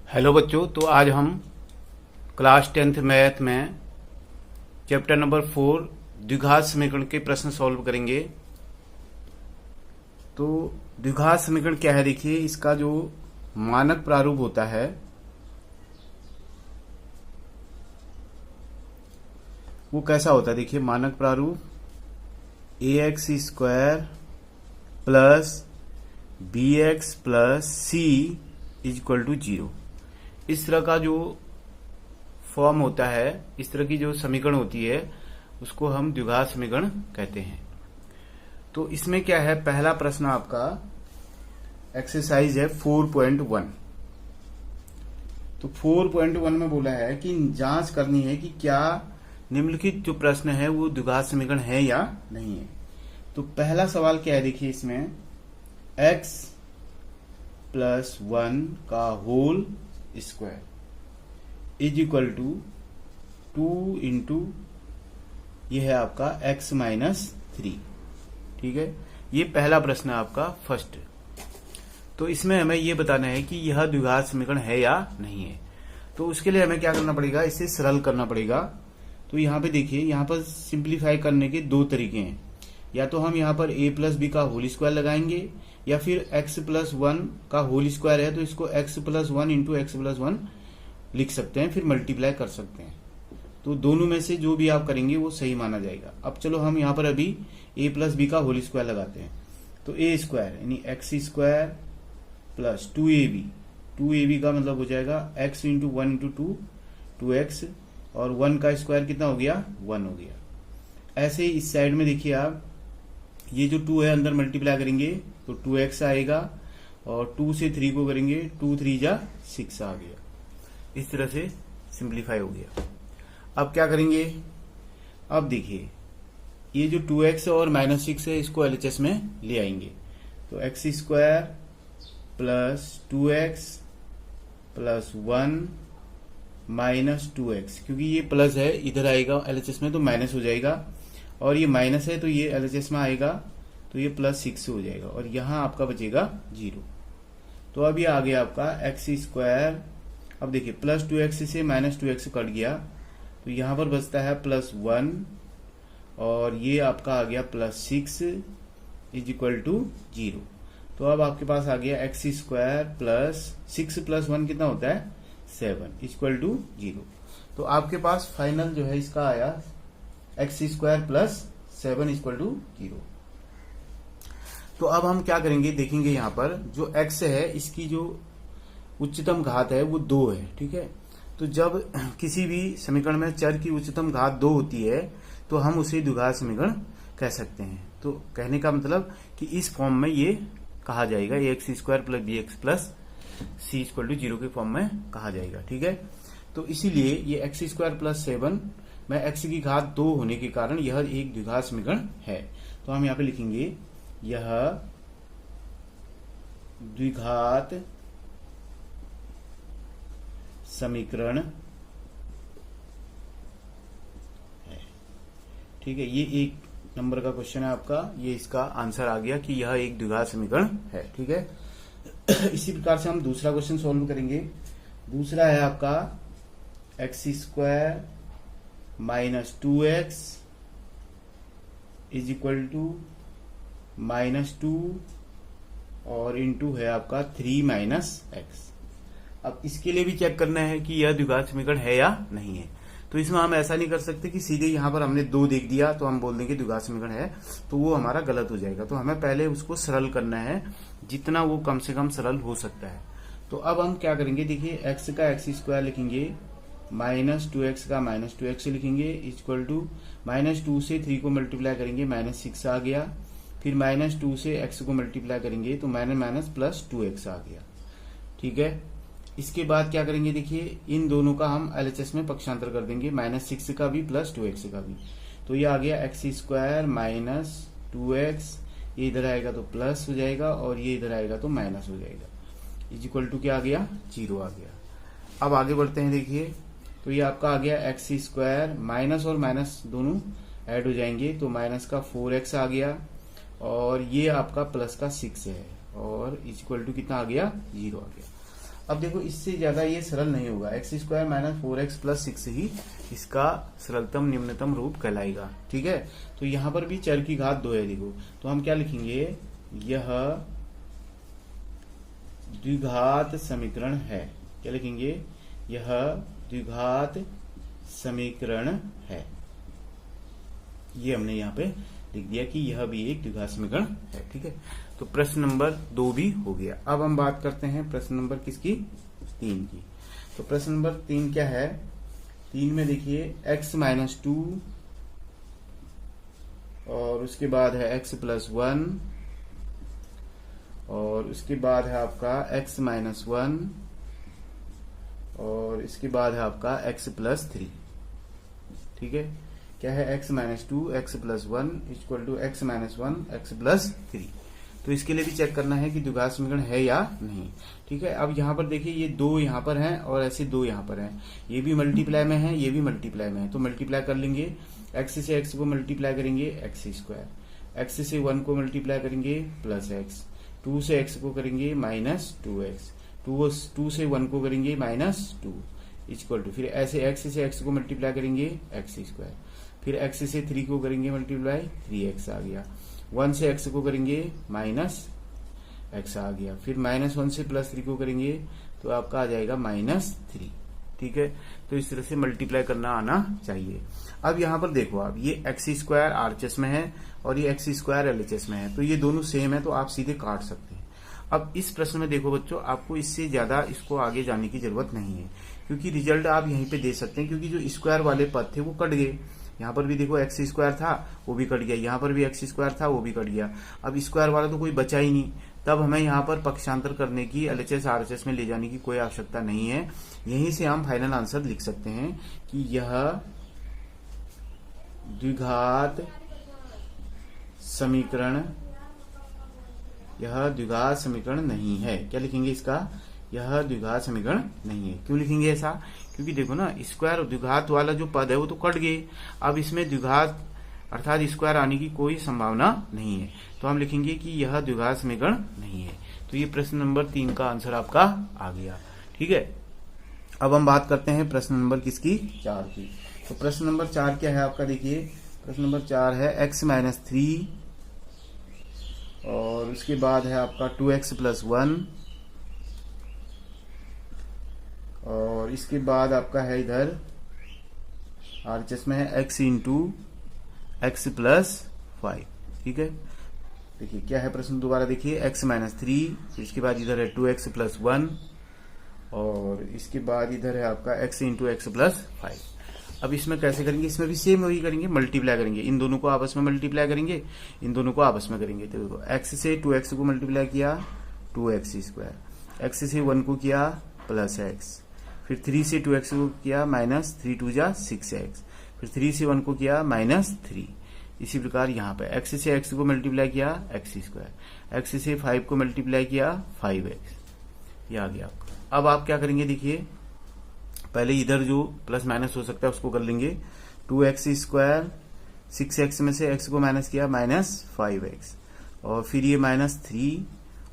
Hello बच्चों, तो आज हम क्लास 10th मैथ में चैप्टर नंबर 4 द्विघात समीकरण के प्रश्न सॉल्व करेंगे। तो द्विघात समीकरण क्या है, देखिए इसका जो मानक प्रारूप होता है वो कैसा होता है। देखिए मानक प्रारूप ax² plus bx plus c equal to 0। इस तरह का जो फॉर्म होता है, इस तरह की जो समीकरण होती है उसको हम द्विघात समीकरण कहते हैं। तो इसमें क्या है, पहला प्रश्न आपका एक्सरसाइज है 4.1। तो 4.1 में बोला है कि जांच करनी है कि क्या निम्नलिखित जो प्रश्न है वो द्विघात समीकरण है या नहीं है। तो पहला सवाल क्या है, देखिए इसमें x प्लस 1 का whole square is equal to 2 into ये है आपका x माइनस 3। ठीक है, ये पहला प्रश्न है आपका फर्स्ट। तो इसमें हमें ये बताना है कि यह द्विघात समीकरण है या नहीं है। तो उसके लिए हमें क्या करना पड़ेगा, इसे सरल करना पड़ेगा। तो यहाँ पे देखिए, यहाँ पर सिंप्लीफाई करने के दो तरीके हैं। या तो हम यहाँ पर a प्लस बी का होल स्क्वायर लगाएंगे, या फिर x प्लस 1 का होल स्क्वायर है तो इसको x plus 1 into x plus 1 लिख सकते हैं, फिर मल्टीप्लाई कर सकते हैं। तो दोनों में से जो भी आप करेंगे वो सही माना जाएगा। अब चलो हम यहाँ पर अभी a प्लस बी का होल स्क्वायर लगाते हैं। तो a स्क्वायर यानी एक्स स्क्वायर प्लस 2ab का मतलब हो जाएगा x इंटू 1 इंटू 2x, और 1 का स्क्वायर कितना हो गया, 1 हो गया। ऐसे ही इस साइड में देखिए आप, ये जो 2 है अंदर मल्टीप्लाई करेंगे तो 2x आएगा, और 2 से 3 को करेंगे 2 3 जा 6 आ गया। इस तरह से सिंप्लीफाई हो गया। अब क्या करेंगे, अब देखिए ये जो 2x और माइनस 6 है इसको एलएचएस में ले आएंगे। तो x square plus 2x plus 1 minus 2x, क्योंकि ये प्लस है इधर आएगा एलएचएस में तो माइनस हो जाएगा, और ये माइनस है तो ये एलएचएस में आएगा तो ये प्लस 6 हो जाएगा, और यहां आपका बचेगा 0। तो अब ये आ गया आपका एक्स स्क्वायर। अब देखिए प्लस 2x से माइनस 2x कट गया तो यहां पर बचता है प्लस 1, और ये आपका आ गया प्लस 6 इज इक्वल टू 0। तो अब आपके पास आ गया एक्स स्क्वायर प्लस 6 प्लस 1 कितना होता है, 7 इक्वल टू 0। तो आपके पास फाइनल जो है इसका आया x square plus 7 equal to 0। तो अब हम क्या करेंगे, देखेंगे यहाँ पर जो x है इसकी जो उच्चतम घात है वो 2 है। ठीक है, तो जब किसी भी समीकरण में चर की उच्चतम घात 2 होती है तो हम उसे द्विघात समीकरण कह सकते हैं। तो कहने का मतलब कि इस फॉर्म में ये कहा जाएगा, ये x square plus b x plus c equal to 0 के फॉर्म में कहा जाएगा। ठीक है, तो इसीलिए ये एक्स स्क्वायर प्लस 7 में x की घात 2 होने के कारण यह एक द्विघात समीकरण है। तो हम यहाँ पे लिखेंगे यह द्विघात समीकरण है। ठीक है, ये एक नंबर का क्वेश्चन है आपका, ये इसका आंसर आ गया कि यह एक द्विघात समीकरण है। ठीक है, इसी प्रकार से हम दूसरा क्वेश्चन सॉल्व करेंगे। दूसरा है आपका x square minus 2x is equal to minus 2, और इंटू है आपका 3 माइनस एक्स। अब इसके लिए भी चेक करना है कि यह द्विघात समीकरण है या नहीं है। तो इसमें हम ऐसा नहीं कर सकते कि सीधे यहां पर हमने 2 देख दिया तो हम बोल देंगे द्विघात समीकरण है, तो वो हमारा गलत हो जाएगा। तो हमें पहले उसको सरल करना है, जितना वो कम से कम सरल हो सकता है। तो अब हम क्या करेंगे, देखिए एक्स का एक्स स्क्वायर लिखेंगे, माइनस 2x का माइनस 2x लिखेंगे, इक्वल टू माइनस 2 से 3 को मल्टीप्लाई करेंगे माइनस 6 आ गया, फिर माइनस 2 से x को मल्टीप्लाई करेंगे तो माइनस माइनस प्लस 2x आ गया। ठीक है, इसके बाद क्या करेंगे, देखिए इन दोनों का हम एलएचएस में पक्षांतर कर देंगे, माइनस 6 का भी प्लस 2x का भी। तो ये आ गया एक्स स्क्वायर माइनस 2x, ये इधर आएगा तो प्लस हो जाएगा, और ये इधर आएगा तो माइनस हो जाएगा, इज इक्वल टू क्या आ गया, 0 आ गया। अब आगे बढ़ते हैं, देखिए तो ये आपका आ गया एक्स स्क्वायर, माइनस और माइनस दोनों ऐड हो जाएंगे तो माइनस का 4x आ गया, और ये आपका प्लस का 6 है, और इक्वल टू कितना आ गया, 0 आ गया। अब देखो इससे ज्यादा ये सरल नहीं होगा, x square minus 4x plus 6 ही इसका सरलतम निम्नतम रूप कहलाएगा। ठीक है, तो यहां पर भी चर की घात 2 है देखो, तो हम क्या लिखेंगे, यह द्विघात समीकरण है। क्या लिखेंगे, यह द्विघात समीकरण है। ये हमने यहाँ पे लिख दिया कि यह भी एक द्विघात समीकरण है। ठीक है, तो प्रश्न नंबर 2 भी हो गया। अब हम बात करते हैं प्रश्न नंबर किसकी, 3 की। तो प्रश्न नंबर 3 क्या है, 3 में देखिए x माइनस 2 और उसके बाद है x प्लस 1 और उसके बाद है आपका x माइनस 1 और इसके बाद है आपका x प्लस 3। ठीक है, क्या है, x minus 2 x plus 1 equal to x minus 1 x plus 3। तो इसके लिए भी चेक करना है कि द्विघात समीकरण है या नहीं। ठीक है, अब यहाँ पर देखिए ये 2 यहाँ पर हैं और ऐसे 2 यहाँ पर हैं, ये भी मल्टीप्लाई में है, ये भी मल्टीप्लाई में है, तो मल्टीप्लाई कर लेंगे। x से x को मल्टीप्लाई करेंगे x स्क्वायर, x से 1 को मल्टीप्लाई करेंगे प्लस x, 2 से x को करेंगे माइनस 2x, 2 से 1 को करेंगे माइनस 2 इक्वल टू, फिर ऐसे x से x को मल्टीप्लाई करेंगे x स्क्वायर, फिर x से 3 को करेंगे मल्टीप्लाई 3x आ गया, 1 से x को करेंगे माइनस x आ गया, फिर माइनस 1 से प्लस 3 को करेंगे तो आपका आ जाएगा माइनस 3। ठीक है, तो इस तरह से मल्टीप्लाई करना आना चाहिए। अब यहाँ पर देखो आप, ये एक्स स्क्वायर आरएचएस में है और ये एक्स स्क्वायर एलएचएस में है, तो ये दोनों सेम है, तो आप सीधे काट सकते हैं। अब इस प्रश्न में देखो बच्चों, आपको इससे ज्यादा इसको आगे जाने की जरूरत नहीं है, क्योंकि रिजल्ट आप यहीं पे दे सकते हैं, क्योंकि जो स्क्वायर वाले पद थे वो कट गए। यहाँ पर भी देखो एक्स स्क्वायर था वो भी कट गया, यहाँ पर भी एक्स स्क्वायर था वो भी कट गया, अब स्क्वायर वाला तो कोई बचा ही नहीं। तब हमें यहाँ पर पक्षांतर करने की, एलएचएस आरएचएस में ले जाने की कोई आवश्यकता नहीं है। यहीं से हम फाइनल आंसर लिख सकते हैं कि यह द्विघात समीकरण, यह द्विघात समीकरण नहीं है। क्या लिखेंगे इसका, यह द्विघात समीकरण नहीं है। क्यों लिखेंगे ऐसा, क्योंकि देखो ना, स्क्वायर और द्विघात वाला जो पद है वो तो कट गए, अब इसमें द्विघात अर्थात स्क्वायर आने की कोई संभावना नहीं है, तो हम लिखेंगे कि यह द्विघात समीकरण नहीं है। तो ये प्रश्न नंबर 3 का आंसर आपका आ गया। ठीक है, अब हम बात करते हैं प्रश्न नंबर किसकी, 4 की। तो प्रश्न नंबर 4 क्या है आपका, देखिए प्रश्न नंबर 4 है x माइनस 3 और उसके बाद है आपका 2x प्लस 1 और इसके बाद आपका है इधर आरएचएस में है x इंटू एक्स प्लस 5। ठीक है, देखिए क्या है प्रश्न, दोबारा देखिए x माइनस 3, इसके बाद इधर है 2x प्लस 1 और इसके बाद इधर है आपका x इंटू एक्स प्लस 5। अब इसमें कैसे करेंगे, इसमें भी सेम वही करेंगे, मल्टीप्लाई करेंगे, इन दोनों को आपस में मल्टीप्लाई करेंगे, इन दोनों को आपस में करेंगे। तो देखो x से 2x को मल्टीप्लाई किया 2x स्क्वायर, x से 1 को किया प्लस x, फिर 3 से 2x को किया माइनस 3 2 जा 6x, फिर 3 से 1 को किया माइनस 3। इसी प्रकार यहाँ पे x से x को मल्टीप्लाई किया x स्क्वायर, x से 5 को मल्टीप्लाई किया 5x, ये आ गया आपका। अब आप क्या करेंगे, देखिए पहले इधर जो प्लस माइनस हो सकता है उसको कर लेंगे, 2x स्क्वायर 6x में से x को माइनस किया माइनस 5x और फिर ये माइनस 3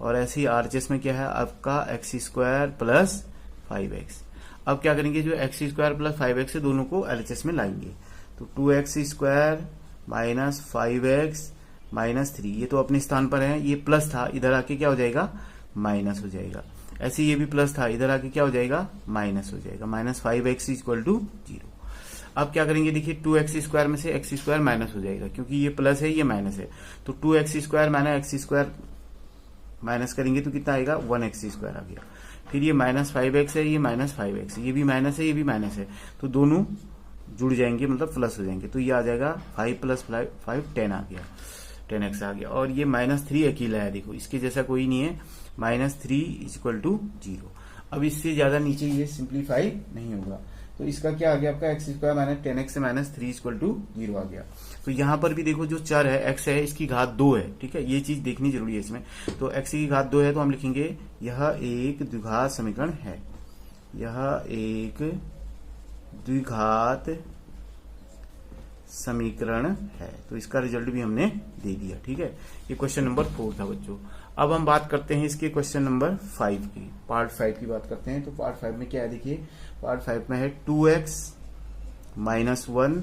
और ऐसे ही आरएचएस में क्या है आपका x स्क्वायर प्लस 5x। अब क्या करेंगे, जो x स्क्वायर प्लस 5x है दोनों को एलएचएस में लाएंगे, तो 2x square minus 5x minus 3, ये तो अपने स्थान पर है, ये प्लस था इधर आके क्या हो जाएगा माइनस हो जाएगा, ऐसे ये भी प्लस था इधर आके क्या हो जाएगा माइनस हो जाएगा, माइनस 5x इक्वल टू 0। अब क्या करेंगे, देखिए 2x स्क्वायर में से x स्क्वायर माइनस हो जाएगा, क्योंकि ये प्लस है ये माइनस है, तो 2x square minus x square minus करेंगे तो कितना आएगा 1x स्क्वायर आ गया, फिर ये माइनस 5x है, ये माइनस 5x, ये भी माइनस है ये भी माइनस है, तो दोनों जुड़ जाएंगे मतलब प्लस हो जाएंगे, तो ये आ जाएगा 5 प्लस 5 10 आ गया, 10x आ गया। और ये माइनस 3 अकेला है, देखो इसके जैसा कोई नहीं है, माइनस 3 इक्वल टू 0। अब इससे ज्यादा नीचे ये सिंप्लीफाई नहीं होगा, तो इसका क्या आ गया आपका x स्क्वायर माइनस 10x से माइनस 3 इक्वल टू 0 आ गया। तो यहाँ पर भी देखो जो चर है x है, इसकी घात 2 है। ठीक है, ये चीज देखनी जरूरी है इसमें, तो x की घात 2 है तो हम लिखेंगे यह एक द्विघात समीकरण है, यह एक द्विघात समीकरण है। तो इसका रिजल्ट भी हमने दे दिया। ठीक है, ये क्वेश्चन नंबर 4 था बच्चों। अब हम बात करते हैं इसके क्वेश्चन नंबर 5 की, पार्ट 5 की बात करते हैं। तो पार्ट 5 में क्या है, देखिए पार्ट 5 में है 2x माइनस 1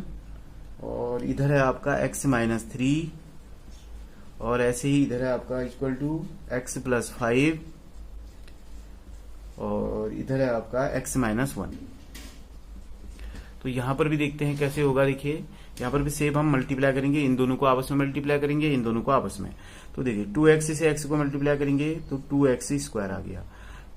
और इधर है आपका x माइनस 3 और ऐसे ही इधर है आपका इक्वल टू x प्लस 5 और इधर है आपका x माइनस 1। तो यहां पर भी देखते हैं कैसे होगा। देखिए यहां पर भी सेम हम मल्टीप्लाई करेंगे, इन दोनों को आपस में मल्टीप्लाई करेंगे, इन दोनों को आपस में। तो देखिए 2x से x को मल्टीप्लाई करेंगे तो 2x स्क्वायर आ गया,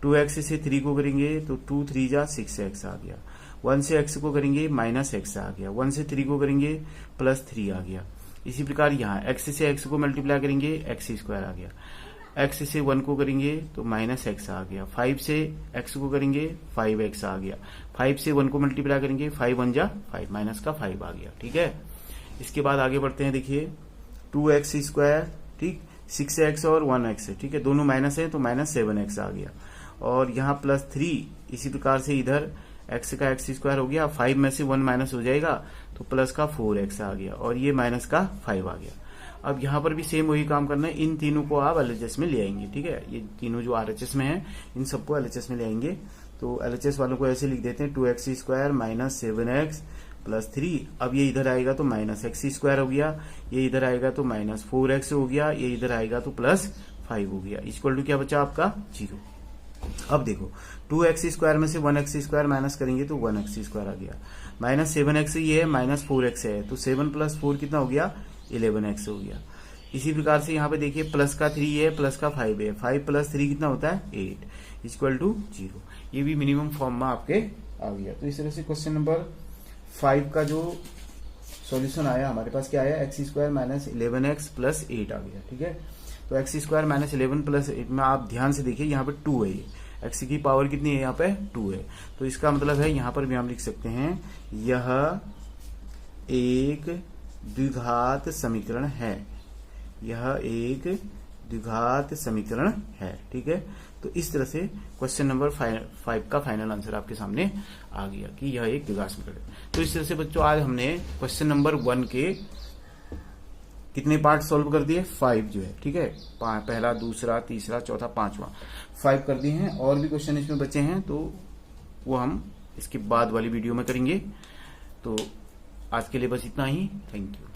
2x से 3 को करेंगे तो 2 3 जा 6x आ गया, 1 से x को करेंगे माइनस x आ गया, 1 से 3 को करेंगे प्लस 3 आ गया। इसी प्रकार यहाँ x से x को मल्टीप्लाई करेंगे x स्क्वायर आ गया, x से 1 को करेंगे तो माइनस x आ गया, 5 से x को करेंगे 5x आ गया, 5 से 1 को मल्टीप्लाई करेंगे 5 1 जा 5 माइनस का 5 आ गया। ठीक है, इसके बाद आगे बढ़ते हैं। देखिए 2x स्क्वायर, ठीक, 6x और 1x है, ठीक है, दोनों माइनस है तो माइनस 7x आ गया और यहाँ प्लस 3। इसी प्रकार से इधर x का x स्क्वायर हो गया, 5 में से 1 माइनस हो जाएगा तो प्लस का 4x आ गया और ये माइनस का 5 आ गया। अब यहाँ पर भी सेम वही काम करना है, इन तीनों को आप एलएचएस में ले आएंगे। ठीक है, ये तीनों जो आरएचएस में है इन सबको एलएचएस में ले आएंगे। तो एलएचएस वालों को ऐसे लिख देते हैं 2x square minus 7x plus 3। अब ये इधर आएगा तो माइनस x स्क्वायर हो गया, ये इधर आएगा तो माइनस 4x हो गया, ये इधर आएगा तो प्लस 5 हो गया, इक्वल टू क्या बचा आपका 0। अब देखो 2x स्क्वायर में से 1x स्क्वायर माइनस करेंगे तो 1x स्क्वायर आ गया, माइनस 7x ये है माइनस 4x है तो 7 प्लस 4 कितना हो गया 11x हो गया। इसी प्रकार से यहाँ पे देखिए प्लस का 3 है प्लस का 5 है, 5 प्लस 3 कितना होता है 8 इक्वल टू 0। ये भी मिनिमम फॉर्म में आपके आ गया। तो इस तरह से क्वेश्चन नंबर 5 का जो सॉल्यूशन आया हमारे पास क्या आया, x square minus 11x plus 8 आ गया। ठीक है, तो x स्क्वायर माइनस 11 प्लस 8 में आप ध्यान से देखिए यहाँ पे 2 है, ये x की पावर कितनी है यहाँ पे 2 है। तो इसका मतलब है यहाँ पर भी हम लिख सकते हैं यह एक द्विघात समीकरण है, यह एक द्विघात समीकरण है। ठीक है, तो इस तरह से क्वेश्चन नंबर 5 का फाइनल आंसर आपके सामने आ गया कि यह एक द्विघात समीकरण है। तो इस तरह से बच्चों आज हमने क्वेश्चन नंबर 1 के कितने पार्ट सॉल्व कर दिए, 5 जो है। ठीक है, पहला दूसरा तीसरा चौथा पांचवा 5 कर दिए हैं, और भी क्वेश्चन इसमें बचे हैं तो वो हम इसके बाद वाली वीडियो में करेंगे। तो आज के लिए बस इतना ही, थैंक यू।